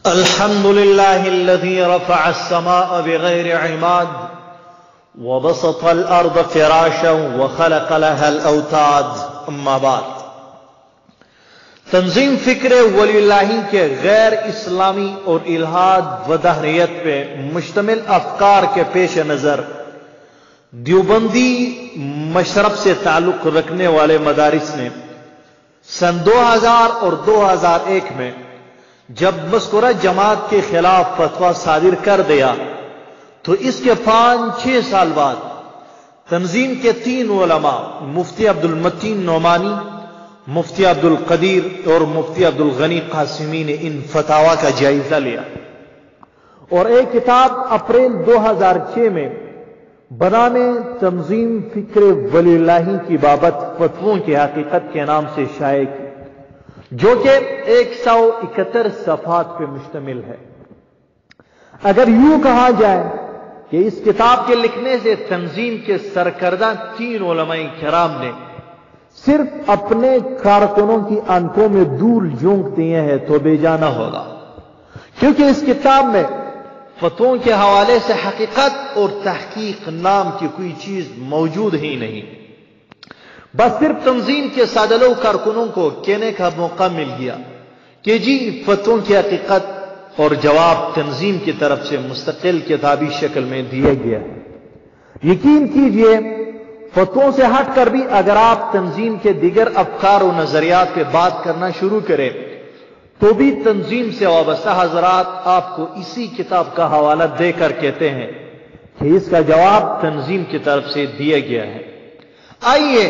الحمد لله الذي رفع السماء بغير عماد وبسط الأرض فراشا وخلق لها الأوتاد. اما بعد، تنظیم فکر ولی اللہ کے غیر اسلامی اور الحاد و دہریت پہ مشتمل افکار کے پیش نظر دیوبندی مشرب سے تعلق رکھنے والے مدارس نے سن 2000 اور 2001 میں جب مذکورہ جماعت کے خلاف فتویٰ صادر کر دیا تو اس کے 5-6 سال بعد تنظیم کے 3 علماء مفتی عبدالمتین نعمانی، مفتی عبدالقدیر اور مفتی عبدالغنی قاسمی نے ان فتاوی کا جائزہ لیا اور ایک کتاب اپریل 2006 میں بنانے تنظیم فکر ولی اللہ کی بابت فتووں کی حقیقت کے نام سے شائع کی، جو کہ 171 صفحات پہ مشتمل ہے۔ اگر یوں کہا جائے کہ اس کتاب کے لکھنے سے تنظیم کے سرکردہ 3 علماء کرام نے صرف اپنے کارکنوں کی آنکھوں میں دھول جھونک دیے ہیں تو بے جا نہ ہوگا، کیونکہ اس کتاب میں فتووں کے حوالے سے حقیقت اور تحقیق نام کی کوئی چیز موجود ہی نہیں، بس صرف تنظیم کے سادلو کارکنوں کو کہنے کا موقع مل گیا کہ جی فتووں کی حقیقت اور جواب تنظیم کی طرف سے مستقل کتابی شکل میں دیا گیا ہے۔ یقین کیجئے فتووں سے ہٹ کر بھی اگر آپ تنظیم کے دیگر افکار و نظریات پہ بات کرنا شروع کریں تو بھی تنظیم سے وابستہ حضرات آپ کو اسی کتاب کا حوالہ دے کر کہتے ہیں کہ اس کا جواب تنظیم کی طرف سے دیا گیا ہے۔ آئیے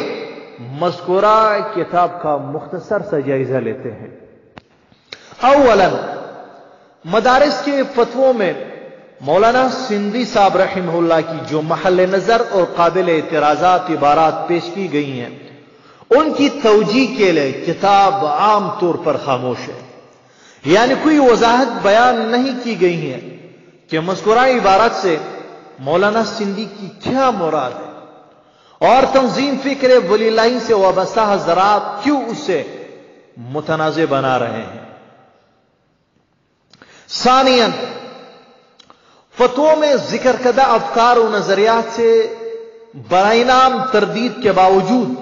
مذکورہ کتاب کا مختصر سا جائزہ لیتے ہیں۔ اولا، مدارس کے فتووں میں مولانا سندھی صاحب رحمہ اللہ کی جو محل نظر اور قابل اعتراضات عبارات پیش کی گئی ہیں ان کی توجیہ کے لیے کتاب عام طور پر خاموش ہے، یعنی کوئی وضاحت بیان نہیں کی گئی ہے کہ مذکورہ عبارت سے مولانا سندھی کی کیا مراد ہے اور تنظیم فکر ولی اللہ سے وابستہ حضرات کیوں اسے متنازع بنا رہے ہیں۔ ثانیاً، فتووں میں ذکر کردہ افکار و نظریات سے برائے نام تردید کے باوجود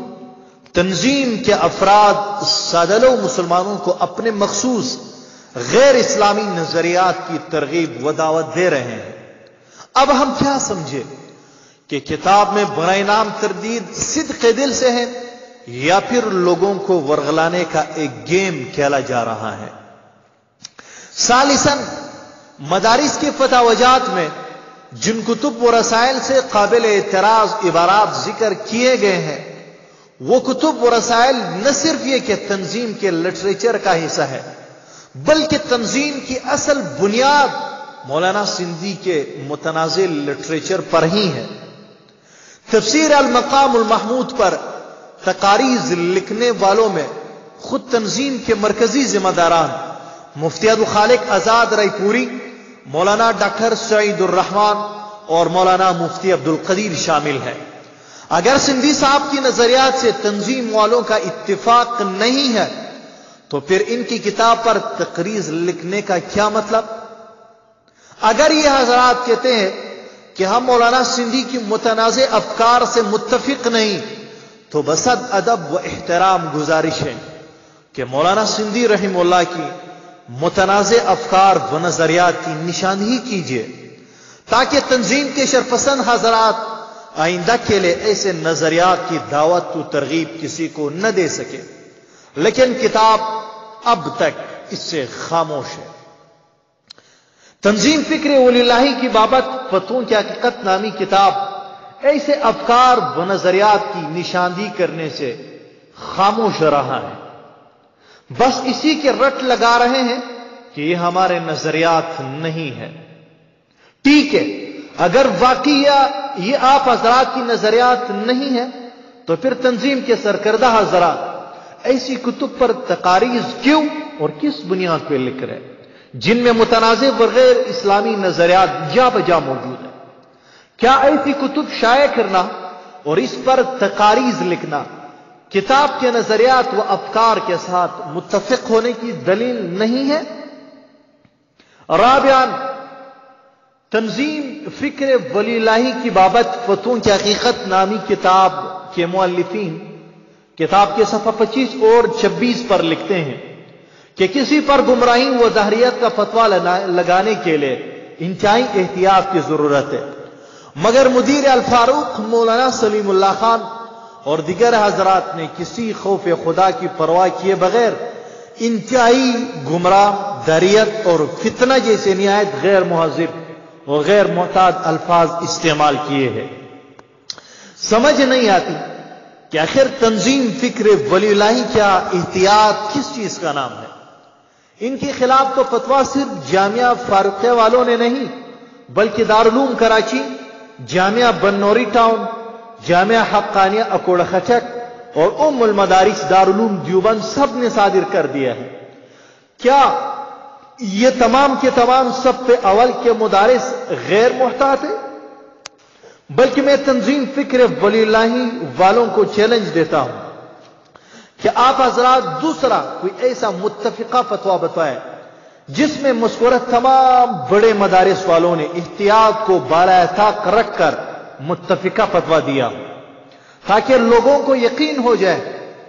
تنظیم کے افراد سادلو مسلمانوں کو اپنے مخصوص غیر اسلامی نظریات کی ترغیب و دعوت دے رہے ہیں۔ اب ہم کیا سمجھے کہ کتاب میں برائے نام تردید صدق دل سے ہے یا پھر لوگوں کو ورغلانے کا ایک گیم کھیلا جا رہا ہے۔ ثالثاً، مدارس کے فتاوجات میں جن کتب و رسائل سے قابل اعتراض عبارات ذکر کیے گئے ہیں وہ کتب و رسائل نہ صرف یہ کہ تنظیم کے لٹریچر کا حصہ ہے بلکہ تنظیم کی اصل بنیاد مولانا سندھی کے متنازع لٹریچر پر ہی ہے۔ تفسیر المقام المحمود پر تقاریض لکھنے والوں میں خود تنظیم کے مرکزی ذمہ داران مفتی عبدالخالق آزاد رائے پوری، مولانا ڈاکٹر سعید الرحمان اور مولانا مفتی عبدالقدیر شامل ہیں۔ اگر سندھی صاحب کی نظریات سے تنظیم والوں کا اتفاق نہیں ہے تو پھر ان کی کتاب پر تقریض لکھنے کا کیا مطلب؟ اگر یہ حضرات کہتے ہیں کہ ہم مولانا سندھی کی متنازع افکار سے متفق نہیں تو بصد ادب و احترام گزارش ہے کہ مولانا سندھی رحمہ اللہ کی متنازع افکار و نظریات کی نشاندہی کیجیے تاکہ تنظیم کے شرپسند حضرات آئندہ کے لیے ایسے نظریات کی دعوت و ترغیب کسی کو نہ دے سکے، لیکن کتاب اب تک اس سے خاموش ہے۔ تنظیم فکر ولی اللہ کی بابت فتووں کی حقیقت نامی کتاب ایسے افکار و نظریات کی نشاندہی کرنے سے خاموش رہا ہے، بس اسی کے رٹ لگا رہے ہیں کہ یہ ہمارے نظریات نہیں ہے۔ ٹھیک ہے، اگر واقعی یہ آپ حضرات کی نظریات نہیں ہے تو پھر تنظیم کے سرکردہ حضرات ایسی کتب پر تقاریض کیوں اور کس بنیاد پہ لکھ رہے جن میں متنازع و غیر اسلامی نظریات جا بجا موجود ہیں؟ کیا ایسی کتب شائع کرنا اور اس پر تقاریض لکھنا کتاب کے نظریات و افکار کے ساتھ متفق ہونے کی دلیل نہیں ہے؟ رابعاً تنظیم فکر ولی اللہ کی بابت فتووں کی حقیقت نامی کتاب کے مؤلفین کتاب کے صفحہ 25 اور 26 پر لکھتے ہیں کہ کسی پر گمراہی و ظاہریت کا فتویٰ لگانے کے لیے انتہائی احتیاط کی ضرورت ہے، مگر مدیر الفاروق مولانا سلیم اللہ خان اور دیگر حضرات نے کسی خوف خدا کی پرواہ کیے بغیر انتہائی گمراہ، ظاہریت اور فتنہ جیسے نہایت غیر مہذب اور غیر معتاد الفاظ استعمال کیے ہیں۔ سمجھ نہیں آتی کہ آخر تنظیم فکر ولی اللہ کیا احتیاط کس چیز کا نام ہے؟ ان کے خلاف تو فتویٰ صرف جامعہ فاروقیہ والوں نے نہیں بلکہ دارالعلوم کراچی، جامعہ بنوری ٹاؤن، جامعہ حقانیہ اکوڑا خچک اور ام المدارس دارالعلوم دیوبند سب نے صادر کر دیا ہے۔ کیا یہ تمام کے تمام سب پہ اول کے مدارس غیر محتاط ہیں؟ بلکہ میں تنظیم فکر ولی اللہ والوں کو چیلنج دیتا ہوں کہ آپ حضرات دوسرا کوئی ایسا متفقہ فتویٰ بتائیں جس میں مذکورہ تمام بڑے مدارس والوں نے احتیاط کو بالائے طاق رکھ کر متفقہ فتویٰ دیا، تاکہ لوگوں کو یقین ہو جائے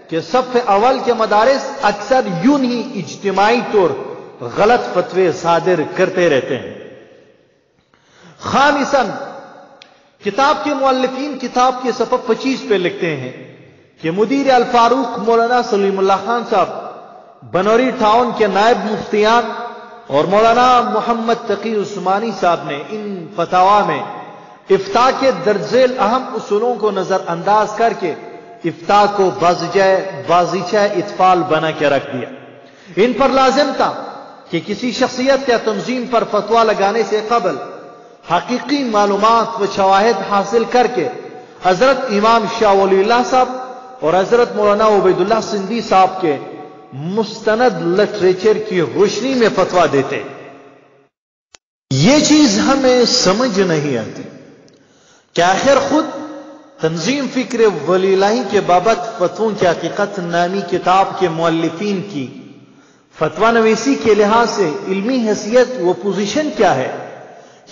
کہ صف اول کے مدارس اکثر یوں ہی اجتماعی طور غلط فتوے صادر کرتے رہتے ہیں۔ خامساً کتاب کے مؤلفین کتاب کے صفحہ 25 پہ لکھتے ہیں کہ مدیر الفاروق مولانا سلیم اللہ خان صاحب بنوری ٹاؤن کے نائب مفتیان اور مولانا محمد تقی عثمانی صاحب نے ان فتاوا میں افتاء کے درج ذیل اہم اصولوں کو نظر انداز کر کے افتاء کو بازیچہ اطفال بنا کے رکھ دیا۔ ان پر لازم تھا کہ کسی شخصیت یا تنظیم پر فتویٰ لگانے سے قبل حقیقی معلومات و شواہد حاصل کر کے حضرت امام شاہ ولی اللہ صاحب اور حضرت مولانا عبید اللہ سندھی صاحب کے مستند لٹریچر کی روشنی میں فتویٰ دیتے۔ یہ چیز ہمیں سمجھ نہیں آتی کہ آخر خود تنظیم فکر ولی اللہ کے بابت فتووں کی حقیقت نامی کتاب کے مؤلفین کی فتویٰ نویسی کے لحاظ سے علمی حیثیت و پوزیشن کیا ہے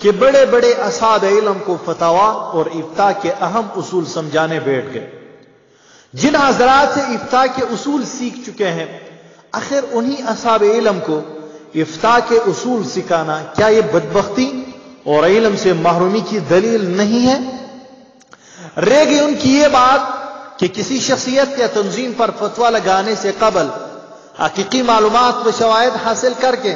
کہ بڑے بڑے اصحاب علم کو فتاوا اور افتاء کے اہم اصول سمجھانے بیٹھ گئے۔ جن حضرات سے افتاء کے اصول سیکھ چکے ہیں، آخر انہی اصحاب علم کو افتاء کے اصول سکھانا کیا یہ بدبختی اور علم سے محرومی کی دلیل نہیں ہے؟ رہ گئی ان کی یہ بات کہ کسی شخصیت یا تنظیم پر فتویٰ لگانے سے قبل حقیقی معلومات و شواہد حاصل کر کے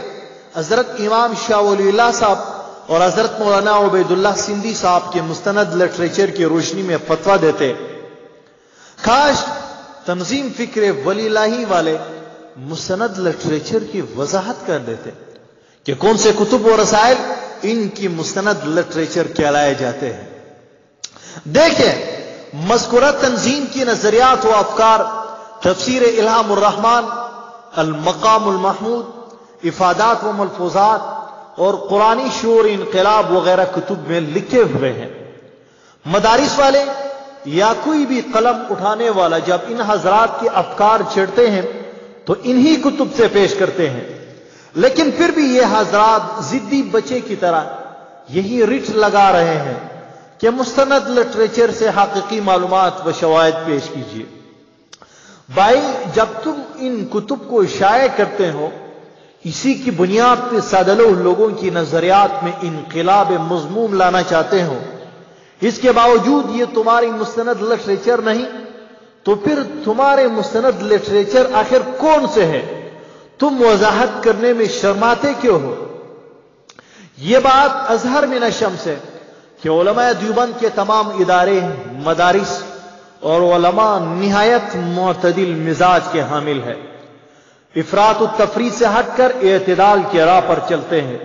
حضرت امام شاہ ولی اللہ صاحب اور حضرت مولانا عبید اللہ سندھی صاحب کے مستند لٹریچر کی روشنی میں فتویٰ دیتے۔ کاش تنظیم فکر ولی اللہ والے مستند لٹریچر کی وضاحت کر دیتے کہ کون سے کتب و رسائل ان کی مستند لٹریچر کہلائے جاتے ہیں۔ دیکھیں، مذکورہ تنظیم کی نظریات و افکار تفسیر الہام الرحمن، المقام المحمود، افادات و ملفوظات اور قرآنی شعور انقلاب وغیرہ کتب میں لکھے ہوئے ہیں۔ مدارس والے یا کوئی بھی قلم اٹھانے والا جب ان حضرات کے افکار چھڑتے ہیں تو انہی کتب سے پیش کرتے ہیں، لیکن پھر بھی یہ حضرات ضدی بچے کی طرح یہی رٹ لگا رہے ہیں کہ مستند لٹریچر سے حقیقی معلومات و شواہد پیش کیجیے۔ بھائی، جب تم ان کتب کو شائع کرتے ہو، اسی کی بنیاد پہ سادہ لوگوں کی نظریات میں انقلاب مذموم لانا چاہتے ہو، اس کے باوجود یہ تمہاری مستند لٹریچر نہیں، تو پھر تمہارے مستند لٹریچر آخر کون سے ہے؟ تم وضاحت کرنے میں شرماتے کیوں ہو؟ یہ بات اظہر من الشمس ہے کہ علماء دیوبند کے تمام ادارے، مدارس اور علماء نہایت معتدل مزاج کے حامل ہیں، افراط و تفریط سے ہٹ کر اعتدال کی راہ پر چلتے ہیں۔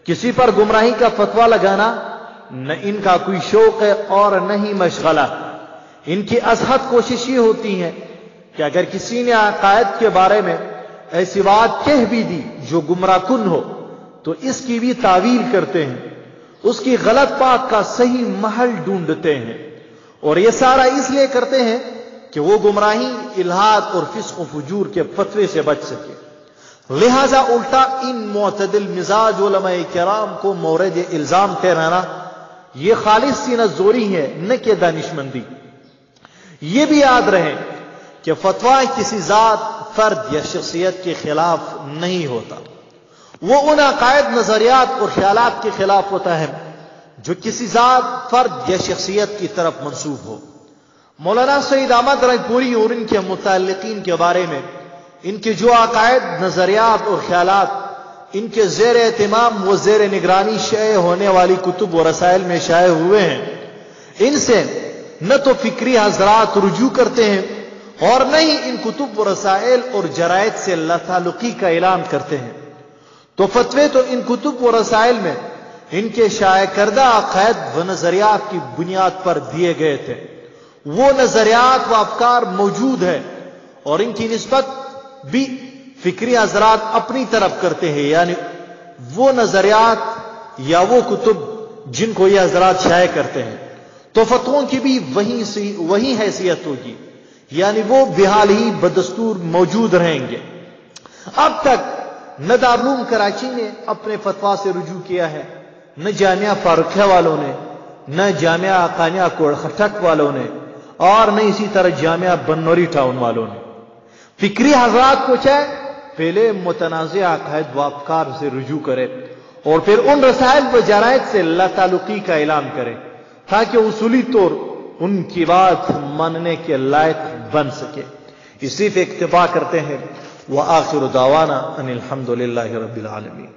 کسی پر گمراہی کا فتویٰ لگانا نہ ان کا کوئی شوق ہے اور نہ ہی مشغلہ۔ ان کی ازحد کوشش یہ ہوتی ہے کہ اگر کسی نے عقائد کے بارے میں ایسی بات کہہ بھی دی جو گمراہ کن ہو تو اس کی بھی تعویل کرتے ہیں، اس کی غلط بات کا صحیح محل ڈھونڈتے ہیں، اور یہ سارا اس لیے کرتے ہیں کہ وہ گمراہی، الحاد اور فسق و فجور کے فتوے سے بچ سکے۔ لہذا الٹا ان معتدل مزاج علماء کرام کو مورد الزام ٹھہرانا یہ خالص سینہ زوری ہے، نہ کہ دانشمندی۔ یہ بھی یاد رہے کہ فتویٰ کسی ذات، فرد یا شخصیت کے خلاف نہیں ہوتا، وہ ان عقائد، نظریات اور خیالات کے خلاف ہوتا ہے جو کسی ذات، فرد یا شخصیت کی طرف منسوب ہو۔ مولانا سید احمد رنگ پوری اور ان کے متعلقین کے بارے میں ان کے جو عقائد، نظریات اور خیالات ان کے زیر اہتمام و زیر نگرانی شائع ہونے والی کتب و رسائل میں شائع ہوئے ہیں، ان سے نہ تو فکری حضرات رجوع کرتے ہیں اور نہ ہی ان کتب و رسائل اور جرائد سے لاتعلقی کا اعلان کرتے ہیں، تو فتوے تو ان کتب و رسائل میں ان کے شائع کردہ عقائد و نظریات کی بنیاد پر دیے گئے تھے۔ وہ نظریات و افکار موجود ہے اور ان کی نسبت بھی فکری حضرات اپنی طرف کرتے ہیں، یعنی وہ نظریات یا وہ کتب جن کو یہ حضرات شائع کرتے ہیں، تو فتووں کی بھی وہی حیثیت ہوگی، یعنی وہ بحال ہی بدستور موجود رہیں گے۔ اب تک نہ دارالعلوم کراچی نے اپنے فتویٰ سے رجوع کیا ہے، نہ جامعہ فاروقیہ والوں نے، نہ جامعہ حقانیہ کوڑ خٹک والوں نے، اور نہ اسی طرح جامعہ بنوری ٹاؤن والوں نے۔ فکری حضرات کو چاہے پہلے متنازع عقائد و افکار سے رجوع کرے اور پھر ان رسائل و جرائد سے لاتعلقی کا اعلان کرے تاکہ اصولی طور ان کی بات ماننے کے لائق بن سکے۔ اسی پہ اکتفا کرتے ہیں۔ وآخر دعوانا ان الحمد للہ رب العالمین۔